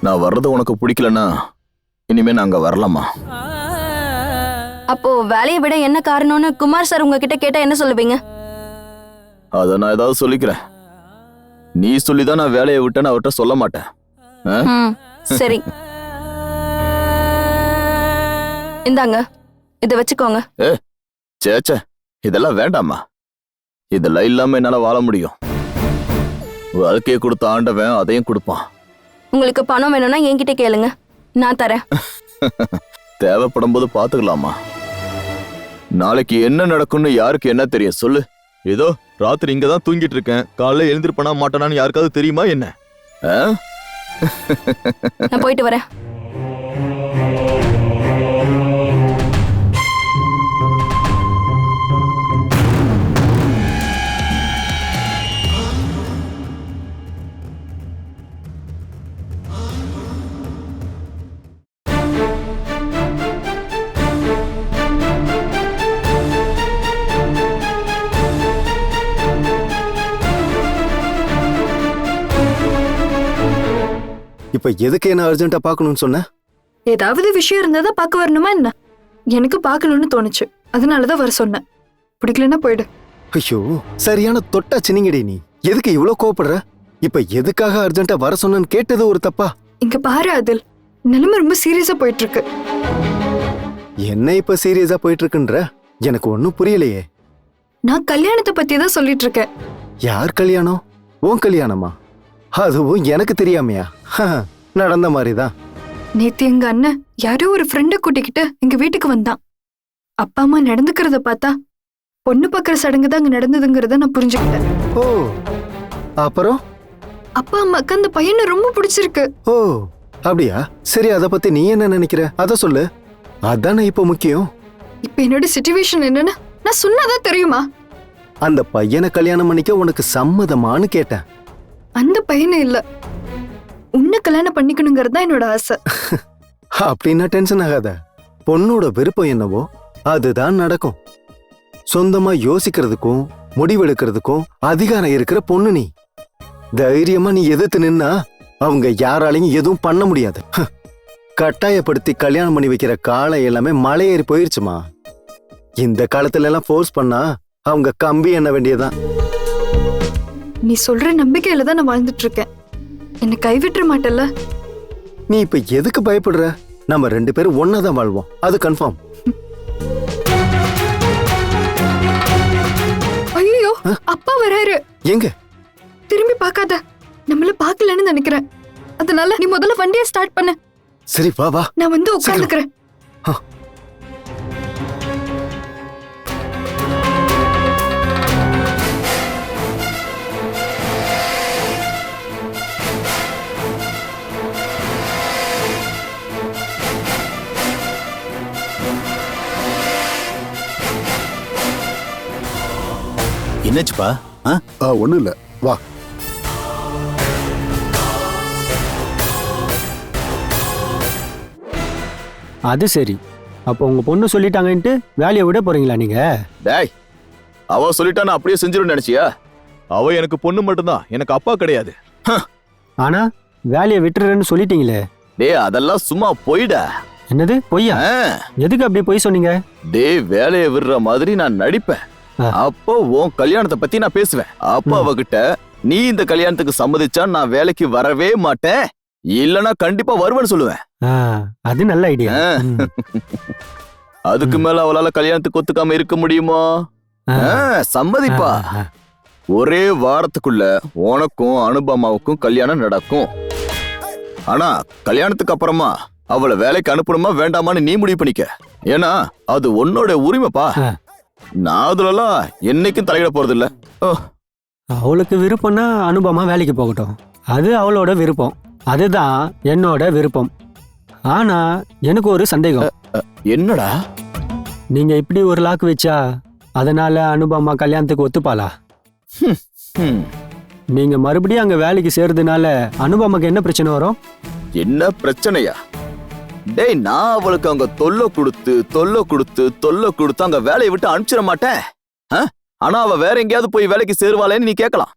நான் வர்றது உனக்கு பிடிக்கலன்னா இனிமே நான் அங்க வரலாமா? அப்போ வேலையை விட என்ன காரணம்னு குமார் சார் உங்ககிட்ட கேட்டா என்ன சொல்லுவீங்க? அத நான் ஏதாவது சொல்லிக்கிறேன். நீ சொல்லிதான் நான் வேலையை விட்டேன்னு அவர்கிட்ட சொல்ல மாட்டேன். சரி, இந்தாங்க, இத வச்சுக்கோங்க. சேச்சே, இதெல்லாம் வேண்டாமா? இதெல்லாம் இல்லாம என்னால வாழ முடியும். வாழ்க்கையை கொடுத்த ஆண்டவன் அதையும் கொடுப்பான். உங்களுக்கு பணம் வேணும்னா என்கிட்ட கேளுங்க, நான் தரேன். தேவைப்படும் போது பாத்துக்கலாமா? நாளைக்கு என்ன நடக்கும்னு யாருக்கு என்ன தெரியும் சொல்லு? ஏதோ ராத்திரி இங்கதான் தூங்கிட்டு இருக்கேன், காலைல எழுந்திருப்பனா மாட்டானான்னு யாருக்காவது தெரியுமா என்ன? நான் போயிட்டு வரேன். இப்ப எதுக்கு என்ன அர்ஜென்ட்டா பார்க்கணும்னு சொன்ன? ஏதாவது விஷயம் இருந்தா பார்க்க வரணுமா என்ன? எனக்கு பார்க்கணும்னு தோணுச்சு, அதனாலதான் வர சொன்னேன். பிடிக்கலன்னா போயிடு. ஐயோ, சரியான தொட்டா சினிங்கடி நீ. எதுக்கு இவ்ளோ கோவப்படுற? இப்ப எதுக்காக அர்ஜென்ட்டா வர சொன்னேன்னு கேட்டது ஒரு தப்பா? இங்க பாரு அதில், நிலைமை ரொம்ப சீரியஸா போயிட்டு இருக்கு. என்ன இப்ப சீரியஸா போயிட்டு இருக்குன்ற? எனக்கு ஒன்னும் புரியலையே. நான் கல்யாணத்தை பத்தி தான் சொல்லிட்டு இருக்கேன். யார் கல்யாணம்? உன் கல்யாணமா? அதுவும் எனக்கு தெரியாமையா? நடந்த மாதிரிதான். நேத்து எங்க அண்ணன் யாரோ ஒரு ஃப்ரெண்ட கூட்டிக்கிட்டு எங்க வீட்டுக்கு வந்தான். அப்பா அம்மா நடந்துக்கிறத பார்த்தா பொண்ணு பாக்குற சடங்கு தான் அங்க நடந்ததுங்கிறத நான் புரிஞ்சுக்கிட்டேன். ஓ, அப்புறம் அப்பா அம்மாக்கு அந்த பையனை ரொம்ப பிடிச்சிருக்கு. ஓ, அப்படியா? சரி, அத பத்தி நீ என்ன நினைக்கிற? அத சொல்லு. அதானே இப்ப முக்கியம். இப்ப என்னோட சிச்சுவேஷன் என்னன்னு நான் சொன்னாதான் தெரியுமா? அந்த பையனை கல்யாணம் பண்ணிக்க உனக்கு சம்மதமான்னு கேட்டேன். அந்த பையனை இல்ல, உன்னை கல்யாணம் பண்ணிக்கணுங்கிறது தான் என்னோட ஆசை. அப்படின்னா டென்ஷன் ஆகாத. பொண்ணோட விருப்பம் என்னவோ அதுதான் நடக்கும். சொந்தமா யோசிக்கிறதுக்கும் முடிவெடுக்கிறதுக்கும் அதிகாரம் இருக்கிற பொண்ணு நீ. தைரியமா நீ எதிர்த்து நின்னா அவங்க யாராலையும் எதுவும் பண்ண முடியாது. கட்டாயப்படுத்தி கல்யாணம் பண்ணி வைக்கிற காலம் எல்லாமே மலையேறி போயிருச்சுமா. இந்த காலத்துல எல்லாம் ஃபோர்ஸ் பண்ணா அவங்க கம்பி எண்ண வேண்டியதான். நீ சொல்ற நம்பிக்கையில தான் நான் வாழ்ந்துட்டு இருக்கேன். என்னை கைவிட்டுற மாட்டல்ல? நீ இப்ப எதுக்கு பயப்படுற? நம்ம 2 பேரும் ஒன்னாதான் வாழ்வோம், அது கன்ஃபார்ம். ஐயோ, அப்பா வராரு. எங்க? திரும்பி பார்க்காத, நம்மள பார்க்கலன்னு நினைக்கிறேன். அதனால நீ முதல்ல வண்டியை ஸ்டார்ட் பண்ணு. சரி, வா வா, நான் வந்து உட்கார்ந்துக்கிறேன். என்னாச்சுப்பா? ஒண்ணும் இல்ல, வா. அது சரி. அப்போ உங்க பொண்ணு சொல்லிட்டாங்கன்ட்டு வேலையை விட போறீங்களா நீங்க? டேய், அவ சொல்லிட்டான்னு அப்படியே செஞ்சிருன்னு நினைச்சியா? அவ எனக்கு பொண்ணு மட்டும்தான், எனக்கு அப்பா கிடையாது. ஆனா வேலையை விட்டுறேன்னு சொல்லிட்டீங்களே. டேய், அதெல்லாம் சும்மா போயிடா. என்னது பொய்யா? எதுக்கு அப்படி பொய் சொன்னீங்க? டேய், வேலையை விடுற மாதிரி நான் நடிப்பேன். அப்போ உன் கல்யாணத்தை பத்தி நான் பேசுவேன். அப்போ அவகிட்ட நீ இந்த கல்யாணத்துக்கு சம்மதிச்சா நான் வேலைக்கு வரவே மாட்டேன், இல்லனா கண்டிப்பா வருவேன்னு சொல்லுவேன். அது நல்ல ஐடியா. அதுக்கு மேல அவளால கல்யாணத்துக்கு ஒத்துக்காம இருக்க முடியுமா? சம்மதிப்பா. ஒரே வாரத்துக்குள்ள உனக்கும் அனுபமாவுக்கும் கல்யாணம் நடக்கும். ஆனா கல்யாணத்துக்கு அப்புறமா அவளை வேலைக்கு அனுப்பணுமா வேண்டாமான்னு நீ முடிவு பண்ணிக்க. ஏன்னா அது உன்னோட உரிமைப்பா. நான் அதுலலாம் என்னைக்கும் தலையிட போறது இல்ல. அவளுக்கு விருப்பம்னா அனுபமா வேலைக்கு போகட்டும், அது அவளோட விருப்பம், அதுதான் என்னோட விருப்பம். ஆனா எனக்கு ஒரு சந்தேகம். என்னடா? நீங்க இப்படி ஒரு லாக் வச்சா அதனால அனுபமா கல்யாணத்துக்கு ஒத்துப்பாளா? நீங்க மறுபடியும் அங்க வேலைக்கு சேர்றதுனால அனுபமாக்கு என்ன பிரச்சனை வரும்? என்ன பிரச்சனையா? டேய், நான் அவளுக்கு அங்க தொல்லை கொடுத்து அங்க வேலையை விட்டு அனுப்பிச்சிட மாட்டேன். ஆனா அவ வேற எங்கேயாவது போய் வேலைக்கு சேருவாளேன்னு நீ கேட்கலாம்.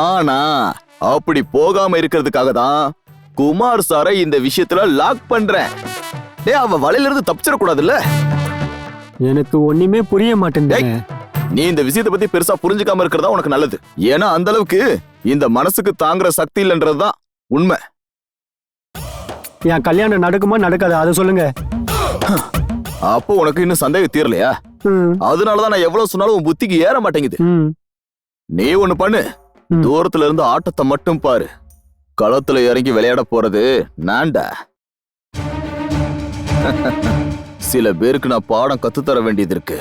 ஆனா அப்படி போகாம இருக்கிறதுக்காக தான் குமார் சாரை இந்த விஷயத்துல லாக் பண்றேன். அவ வலையில இருந்து தப்பிச்சிடக்கூடாதுல்ல. எனக்கு ஒண்ணுமே புரிய மாட்டேங்குது. நீ இந்த விஷயத்தை பத்தி பெருசா புரிஞ்சுக்காம இருக்கிறதா உனக்கு நல்லது. ஏன்னா அந்த அளவுக்கு இந்த மனசுக்கு தாங்குற சக்தி இல்லைன்றதுதான் உண்மை. என் கல்யாணம் நடக்குமா நடக்காது அதை சொல்லுங்க. அப்போ உனக்கு இன்னும் சந்தேகம் தீரலையா? அதனாலதான் நான் எவ்வளவு சொன்னாலும் உன் புத்திக்கு ஏற மாட்டேங்குது. நீ ஒண்ணு பண்ணு, தூரத்துல இருந்து ஆட்டத்தை மட்டும் பாரு. களத்துல இறங்கி விளையாட போறது நான்டா. சில பேருக்கு நான் பாடம் கத்துத்தர வேண்டியது இருக்கு.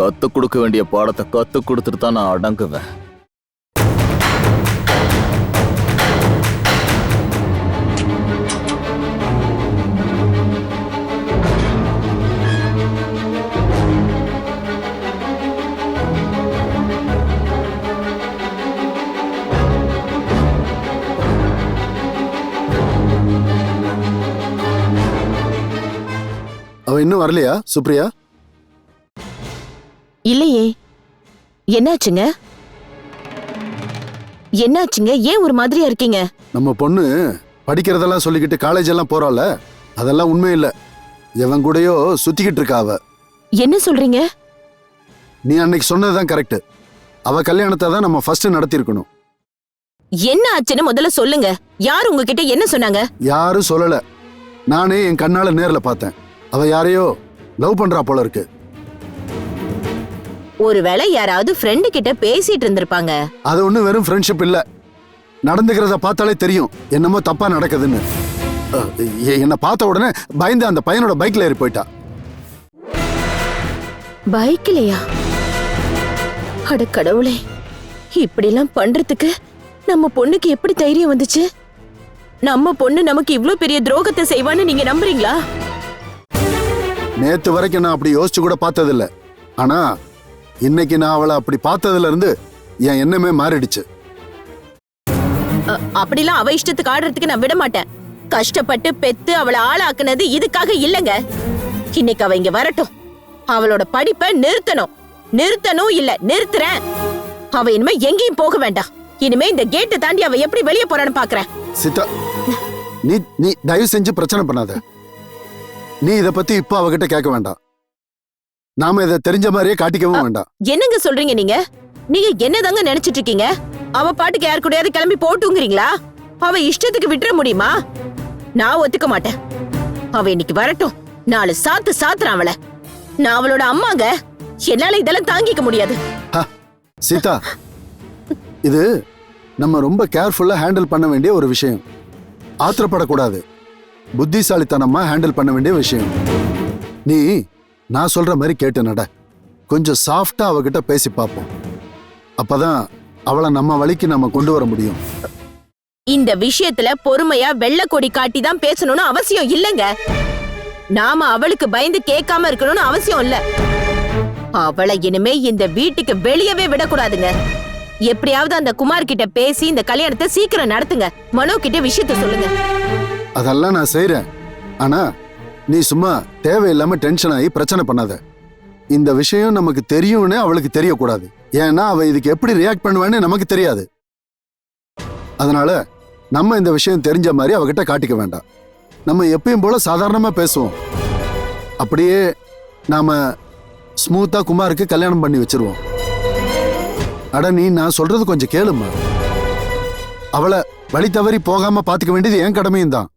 கத்து கொடுக்க வேண்டிய பாடத்தை கத்து கொடுத்துட்டு தான் நான் அடங்குவேன். அவ இன்னும் வரலையா சுப்ரியா? இல்லையே. என்னாச்சுங்க? என்னாச்சுங்க? ஏன் ஒரு மாதிரியா இருக்கீங்க? நம்ம பொண்ணு படிக்கிறதெல்லாம் சொல்லிக்கிட்டு காலேஜ் எல்லாம் போறாள, அதெல்லாம் உண்மை இல்ல. எவன் கூடயோ சுத்திக்கிட்டு இருக்கா அவ. என்ன சொல்றீங்க? நீ அன்னைக்கு சொன்னதுதான் கரெக்ட். அவ கல்யாணத்தை தான் நம்ம ஃபர்ஸ்ட் நடத்திருக்கணும். என்ன ஆச்சுன்னு முதல்ல சொல்லுங்க. யார் உங்ககிட்ட என்ன சொன்னாங்க? யாரும் சொல்லல. நானே என் கண்ணால நேர்ல பார்த்தேன். அவ யாரையோ லவ் பண்றா போல இருக்கு. ஒருவேளை யாராவது ஃப்ரெண்டு கிட்ட பேசிட்டு இருந்திருப்பாங்க. அது ஒண்ணு வெறும் ஃப்ரெண்ட்ஷிப் இல்ல. நடந்துக்கிறத பார்த்தாலே தெரியும் என்னமோ தப்பா நடக்குதுன்னு. என்ன பார்த்த உடனே பயந்து அந்த பையனோட பைக்ல ஏறி போயிட்டா. பைக்லயா? அட கடவுளே, இப்படி எல்லாம் பண்றதுக்கு நம்ம பொண்ணுக்கு எப்படி தைரியம் வந்துச்சு? நம்ம பொண்ணு நமக்கு இவ்ளோ பெரிய துரோகத்தை செய்வான்னு நீங்க நம்புறீங்களா? நேத்து வரைக்கும் நான் அப்படி யோசிச்சு கூட பார்த்ததில்ல. ஆனா இன்னைக்கு நான் அவளை அப்படி பார்த்ததுல இருந்து என் எண்ணமே மாறிடுச்சு. அப்படிலாம் அவ இஷ்டத்துக்கு ஆடுறதுக்கு நான் விட மாட்டேன். கஷ்டப்பட்டு பெத்து அவளை ஆளாக்குனது இதுக்காக இல்லங்க. இன்னைக்கு அவ இங்க வரட்டும். அவளோட படிப்பை நிறுத்தணும். நிறுத்தணும் இல்ல நிறுத்துறேன். அவ இனிமே எங்கேயும் போக வேண்டாம். இனிமே இந்த கேட்டை தாண்டி அவ எப்படி வெளியே போறான்னு பாக்குறேன். சீதா, நீ தயவு செஞ்சு பிரச்சனை பண்ணாத. நீ இத பத்தி இப்ப அவகிட்ட கேட்க வேண்டாம். நாம இதை தெரிஞ்ச மாதிரியே காட்டிக்கவும் வேண்டாம். என்னங்க சொல்றீங்க நீங்க? நீங்க என்னதாங்க நினைச்சிட்டு இருக்கீங்க? அவ பாட்டுக்கு யாரு கூடயாவது கிளம்பி போட்டுங்கிறீங்களா? அவ இஷ்டத்துக்கு விட்டுற முடியுமா? நான் ஒத்துக்க மாட்டேன். அவ இன்னைக்கு வரட்டும். நாலு சாத்துறான் அவளை. நான் அவளோட அம்மாங்க. என்னால இதெல்லாம் தாங்கிக்க முடியாது. சீதா, இது நம்ம ரொம்ப கேர்ஃபுல்லா ஹேண்டில் பண்ண வேண்டிய ஒரு விஷயம். ஆத்திரப்படக்கூடாது. புத்திசாலித்தனமா ஹேண்டில் பண்ண வேண்டிய விஷயம். நீ நான் சொல்ற மாதிரி கேட்டு நட. கொஞ்சம் சாஃப்டா அவகிட்ட பேசி பார்ப்போம். அப்பதான் அவளை நம்ம வழிக்கு நம்ம கொண்டு வர முடியும். இந்த விஷயத்துல பொறுமையா வெள்ளை கொடி காட்டி தான் பேசணும்னு அவசியம் இல்லங்க. நாம அவளுக்கு பயந்து கேட்காம இருக்கணும்னு அவசியம் இல்ல. அவளை இனிமே இந்த வீட்டுக்கு வெளியவே விடக்கூடாதுங்க. எப்படியாவது அந்த குமார் கிட்ட பேசி இந்த கல்யாணத்தை சீக்கிரம் நடத்துங்க. மனோ கிட்ட விஷயத்த சொல்லுங்க. அதெல்லாம் நான் செய்யறேன். ஆனா நீ சும்மா தேவையில்லாம டென்ஷன் ஆகி பிரச்சனை பண்ணாத. இந்த விஷயம் நமக்கு தெரியும்னு அவளுக்கு தெரியக்கூடாது. ஏன்னா அவ இதுக்கு எப்படி ரியாக்ட் பண்ணுவான்னு நமக்கு தெரியாது. அதனால நம்ம இந்த விஷயம் தெரிஞ்ச மாதிரி அவகிட்ட காட்டிக்க வேண்டாம். நம்ம எப்பயும் போல சாதாரணமா பேசுவோம். அப்படியே நாம ஸ்மூத்தா குமாருக்கு கல்யாணம் பண்ணி வச்சிருவோம். அட நீ நான் சொல்றது கொஞ்சம் கேளுமா. அவளை வழி தவறி போகாம பாத்துக்க வேண்டியது என் கடமையும் தான்.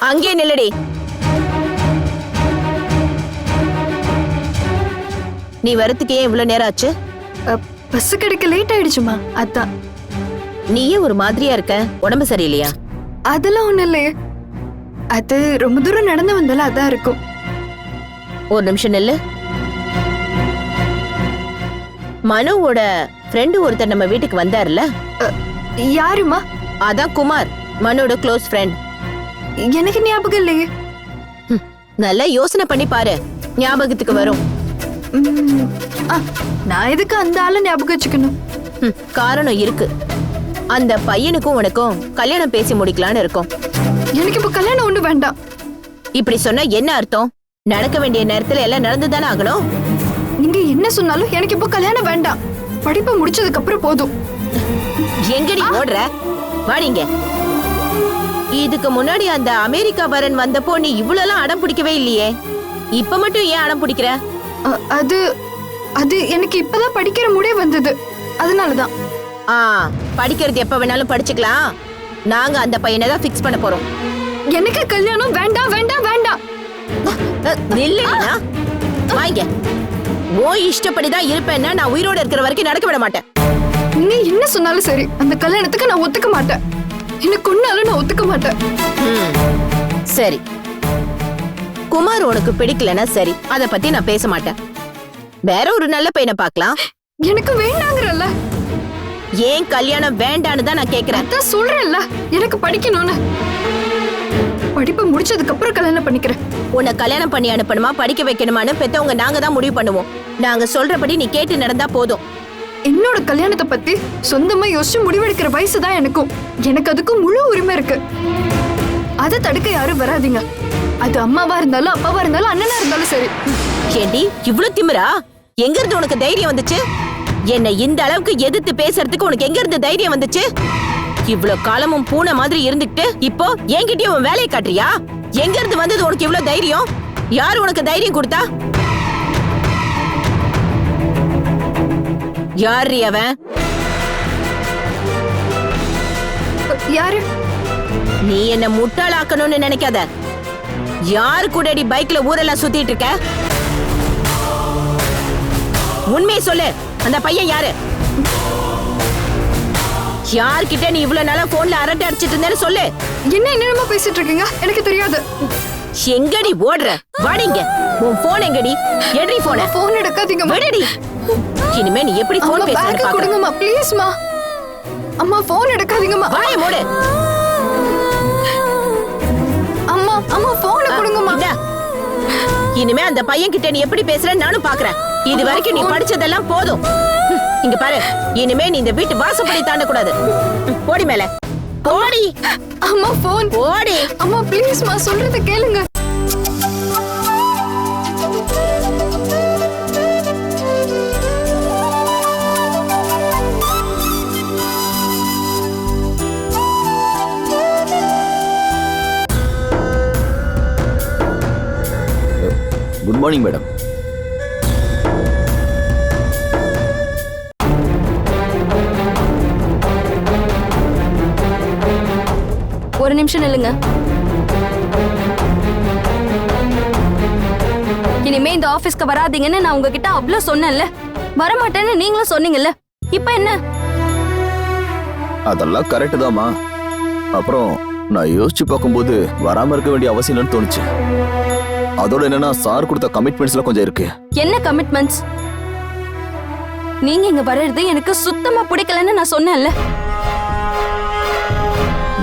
அங்கே நில்லடி. நீ வரத்துக்கு ஏன் இவ்வளவு நேரம் ஆச்சு? பஸ் கிடைக்க லேட் ஆயிடுச்சுமா, அதான். நீயே ஒரு மாதிரியா இருக்க, உடம்பு சரியில்லையா? அதெல்லாம் ஒண்ணு இல்லையே, அது ரொம்ப தூரம் நடந்து வந்தால அதான் இருக்கும். ஒரு நிமிஷம் நில்லு. மனுவோட ஃப்ரெண்டு ஒருத்தர் நம்ம வீட்டுக்கு வந்தார்ல, யாருமா? அதான் குமார், மனுவோட க்ளோஸ் ஃப்ரெண்ட். எனக்கு ஞாபகம் இல்லையே. நல்லா யோசனை பண்ணி பாரு, ஞாபகத்துக்கு வரும். நான் எதுக்கு அந்த ஆளை ஞாபகம் வச்சுக்கணும்? காரணம் இருக்கு. அந்த பையனுக்கும் உனக்கும் கல்யாணம் பேசி முடிக்கலான்னு இருக்கோம். எனக்கு இப்ப கல்யாணம் ஒண்ணு வேண்டாம். இப்படி சொன்னா என்ன அர்த்தம்? நடக்க வேண்டிய நேரத்துல எல்லாம் நடந்துதானே ஆகணும். நீங்க என்ன சொன்னாலும் எனக்கு இப்ப கல்யாணம் வேண்டாம். படிப்பை முடிச்சதுக்கு அப்புறம் போதும். எங்கடி ஓடுற? வாடிங்க. இதுக்கு முன்னாடி அந்த அமெரிக்கா வரன் வந்தப்போ நீ இவ்வளவு அடம் பிடிக்கவே இல்லையே, இப்ப மட்டும் ஏன் அடம் பிடிக்கிற? அது அது எனக்கு இப்பதான் படிக்கிற முடிவு வந்தது, அதனாலதான். படிக்கிறது எப்ப வேணாலும் படிச்சுக்கலாம். நாங்க அந்த பையனை தான் ஃபிக்ஸ் பண்ண போறோம். எனக்கு கல்யாணம் வேண்டாம் வேண்டாம் வேண்டாம். நில்லுனா வாங்க. ஓ இஷ்டப்படிதான் இருப்பேன்னா நான் உயிரோட இருக்கிற வரைக்கும் நடக்க விட மாட்டேன். நீ என்ன சொன்னாலும் சரி, அந்த கல்யாணத்துக்கு நான் ஒத்துக்க மாட்டேன். எனக்கு ஒன்னாலும் நான் ஒத்துக்க மாட்டேன். சரி, குமார் உனக்கு பிடிக்கலன்னா சரி, அத பத்தி நான் பேச மாட்டேன். வேற ஒரு நல்ல பையனை பார்க்கலாம். எனக்கு வேண்டாங்கறல்ல. ஏன் கல்யாணம் வேண்டான்னு தான் நான் கேக்குறேன். அதான் சொல்றேன்ல, எனக்கு படிக்கணும்னு. படிப்பை முடிச்சதுக்கு அப்புறம் கல்யாணம் பண்ணிக்கிறேன். உன்னை கல்யாணம் பண்ணி அனுப்பணுமா படிக்க வைக்கணுமான்னு பெத்தவங்க நாங்க தான் முடிவு பண்ணுவோம். நாங்க சொல்றபடி நீ கேட்டு நடந்தா போதும். என்னோட கல்யாணத்தை பத்தி சொந்தமா யோசிச்சு முடிவெடுக்கிற வயசுதான் எனக்கும். எனக்கு அதுக்கு முழு உரிமை இருக்கு. அதை தடுக்க யாரும் வராதீங்க. அது அம்மாவா இருந்தாலும் அப்பாவா இருந்தாலும் அண்ணனா இருந்தாலும் சரி. ஏண்டி இவ்வளவு திமிரா? எங்க இருந்து உனக்கு தைரியம் வந்துச்சு? என்னை இந்த அளவுக்கு எதிர்த்து பேசுறதுக்கு உனக்கு எங்க இருந்து தைரியம் வந்துச்சு? இவ்வளவு காலமும் பூனை மாதிரி இருந்துட்டு இப்போ என்கிட்டயே உன் வேலையை காட்டுறியா? எங்க இருந்து வந்தது உனக்கு இவ்வளவு தைரியம்? யாரு உனக்கு தைரியம் கொடுத்தா? யாரு அவன்? யாரு? நீ என்ன முட்டாளாக்கணும்னு நினைக்காத. யாரு கூடடி பைக்ல ஊரெல்லாம் சுத்திட்டு இருக்க? உண்மையை சொல்லு, அந்த பையன் யாரு? யார்கிட்ட நீ இவ்வளவு நாளா போன்ல அரட்டை அடிச்சிட்டு இருந்தேன்னு சொல்லு. என்ன என்னமா பேசிட்டு இருக்கீங்க? எனக்கு தெரியாது. எங்கடி ஓடுற? வாடிங்க. உன் போன் எங்கடி? எடி போன. போன் எடுக்காதீங்க. விடுடி. இனிமே நீ எப்படி போன் பேசுற பாக்க. கொடுங்கம்மா ப்ளீஸ்மா. அம்மா போன் எடுக்காதீங்கம்மா. வாயை மூடு. அம்மா அம்மா போன் கொடுங்கம்மா. இனிமே அந்த பையன் கிட்ட நீ எப்படி பேசுற நானும் பாக்குறேன். இது வரைக்கும் நீ படிச்சதெல்லாம் போதும். இங்க பாரு, இனிமே நீ இந்த வீட்டு வாசப்படி தாண்ட கூடாது. போடி மேல போடி. அம்மா போன் போடி. அம்மா ப்ளீஸ்மா, சொல்றத கேளுங்க. Good morning madam. ஒரு நிமிஷம் நில்லுங்க. இனிமே இந்த ஆபீஸ்க்கு வராதீங்கன்னு நான் உங்ககிட்ட அவ்வளவு சொன்னேன்ல. வரமாட்டேன்னு நீங்களும் சொன்னீங்கல்ல. இப்ப என்ன? அதெல்லாம் கரெக்ட் தாம்மா. அப்புறம் நான் யோசிச்சு பார்க்கும்போது வராம இருக்க வேண்டிய அவசியம் இல்லைன்னு தோணுச்சு. அதோட என்னன்னா, சார் கொடுத்த கமிட்மெண்ட்ஸ்ல கொஞ்சம் இருக்கு. என்ன கமிட்மெண்ட்ஸ்? நீங்க இங்க வர்றது எனக்கு சுத்தமா பிடிக்கலன்னு நான் சொன்னேன்ல.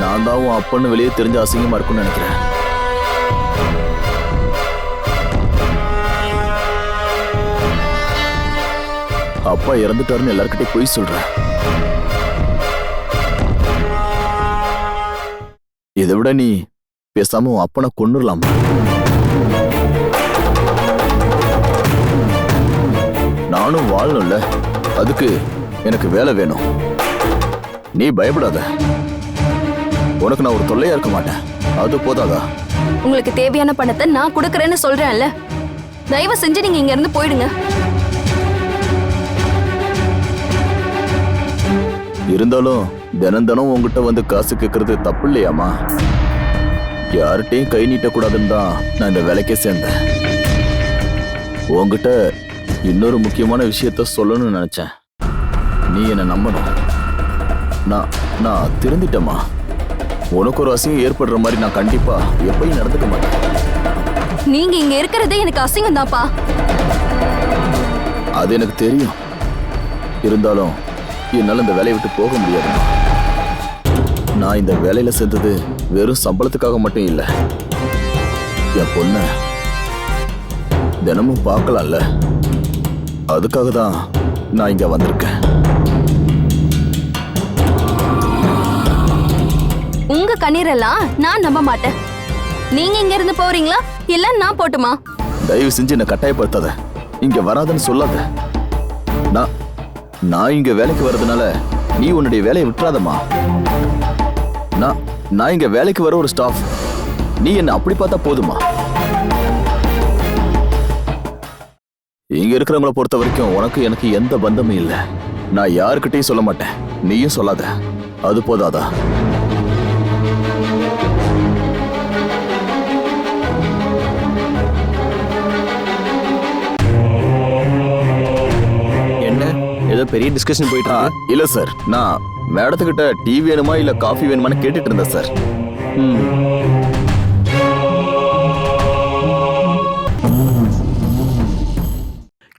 நான் தான் உன் அப்பன்னு வெளியே தெரிஞ்ச அசிங்கமா இருக்கும்னு நினைக்கிறேன். அப்பா இறந்துட்டாருன்னு எல்லார்கிட்டயும் போய் சொல்றேன். இதை விட நீ பேசாம உன் அப்பனை கொன்னுடலாமா? நானும் வாழணும்ல, அதுக்கு எனக்கு வேலை வேணும். நீ பயப்படாத, உனக்கு நான் ஒரு தொல்லையா இருக்க மாட்டேன். அது போதாதா? உங்களுக்கு தேவையான பணத்தை நான் கொடுக்கறேன்னு சொல்றேன்ல. தயவு செஞ்சு நீங்க இங்க இருந்து போயிடுங்க. இருந்தாலும் தினம் தினம் உங்ககிட்ட வந்து காசு கேட்கறது தப்பு இல்லையாமா? யார்கிட்டையும் கை நீட்டக்கூடாதுன்னு தான் நான் இந்த வேலைக்கே சேர்ந்தேன். உங்ககிட்ட இன்னொரு முக்கியமான விஷயத்த சொல்லணும்னு நினைச்சேன். நீ என்ன நம்பணும். நான் திருந்திட்டேம்மா. உனக்கு ஒரு அசிங்கம் ஏற்படுற மாதிரி நான் கண்டிப்பா எப்பயும் நடந்துக்க மாட்டேன். நீங்க இங்க இருக்கிறதே எனக்கு அசிங்கம் தான்ப்பா. அது எனக்கு தெரியும். இருந்தாலும் என்னால இந்த வேலையை விட்டு போக முடியாதும்மா. நான் இந்த வேலையில சேர்ந்தது வெறும் சம்பளத்துக்காக மட்டும் இல்லை. என் பொண்ண தினமும் பார்க்கலாம்ல, அதுக்காக தான் நான் இங்க வந்திருக்கேன். உங்க கண்ணீரெல்லாம் நான் நம்ப மாட்டேன். நீங்க இங்க இருந்து போறீங்களா இல்ல நான் போட்டுமா? தயவு செஞ்சு என்ன கட்டாயப்படுத்தாத. இங்க வராதுன்னு சொல்லாத. நான் இங்க வேலைக்கு வர்றதுனால நீ உன்னுடைய வேலையை விட்டுறாதம்மா. நான் இங்க வேலைக்கு வர ஒரு ஸ்டாஃப். நீ என்ன அப்படி பார்த்தா போதுமா? இங்க இருக்கிறவங்கள பொறுத்த வரைக்கும் உனக்கு எனக்கு எந்த பந்தமும் இல்லை. நான் யாருக்கிட்டையும் சொல்ல மாட்டேன், நீயும் சொல்லாத. அது போதாதா? என்ன ஏதோ பெரிய டிஸ்கஷன் போயிட்டு இருக்கு. இல்ல சார், நான் மேடத்துக்கிட்ட டீ வேணுமா இல்ல காஃபி வேணுமான்னு கேட்டுட்டு இருந்தேன் sir.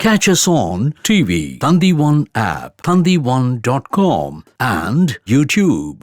Catch us on TV, Thandivan app, thandivan.com and YouTube.